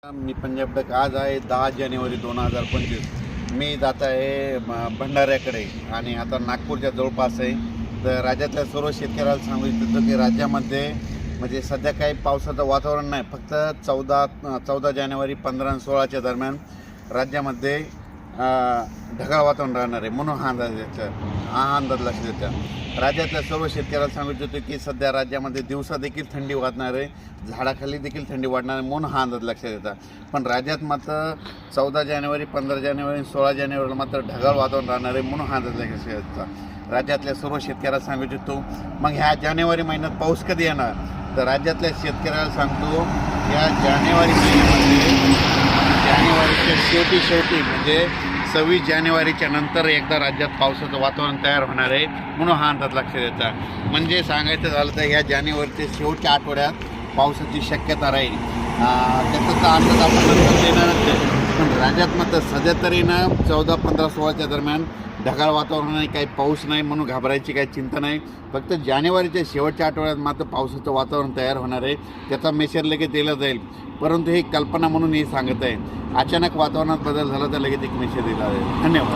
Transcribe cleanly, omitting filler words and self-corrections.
मी पंजाब तक आज आहे 10 जानेवारी 2025. मी जात आहे भंडाऱ्याकडे आणि आता नागपूरच्या जवळपास आहे. तर राज्यातल्या सर्व शेतकऱ्याला सांगू इच्छितो की राज्यामध्ये म्हणजे सध्या काही पावसाचं वातावरण नाही. फक्त 14 जानेवारी 15 आणि 16च्या दरम्यान राज्यामध्ये ढगाळ वातावरण राहणार आहे. म्हणून हा अंदाज लक्षात येतो. राज्यातल्या सर्व शेतकऱ्याला सांगू इच्छितो की सध्या राज्यामध्ये दिवसा देखील थंडी वाढणार आहे, झाडाखाली देखील थंडी वाढणार आहे. म्हणून हा अंदाज लक्षात येतात. पण राज्यात मात्र 14 जानेवारी 15 जानेवारी 16 जानेवारीला मात्र ढगाळ वातावरण राहणार आहे. म्हणून हा अंदाज लक्षात येतात. राज्यातल्या सर्व शेतकऱ्याला सांगू इच्छितो मग ह्या जानेवारी महिन्यात पाऊस कधी येणार. तर राज्यातल्या शेतकऱ्याला सांगतो या जानेवारी महिन्यामध्ये जानेवारीच्या शेवटी म्हणजे 26 जानेवारीच्या नंतर एकदा राज्यात पावसाचं वातावरण तयार होणार आहे. म्हणून हा अंदाज लक्षात येतात. म्हणजे सांगायचं झालं तर या जानेवारीच्या शेवटच्या आठवड्यात पावसाची शक्यता राहील. त्याचा अंदाज आपण नंतर देणारच आहे. पण राज्यात मात्र सध्या तरी ना 14, 15, 16च्या दरम्यान ढगाळ वातावरण नाही, काही पाऊस नाही. म्हणून घाबरायची काही चिंता नाही. फक्त जानेवारीच्या शेवटच्या आठवड्यात मात्र पावसाचं वातावरण तयार होणार आहे. त्याचा मेसेज लगेच दिला जाईल. परंतु ही कल्पना म्हणून हे सांगत आहे. अचानक वातावरणात बदल झाला तर लगेच एक मेसेज दिला जाईल. धन्यवाद.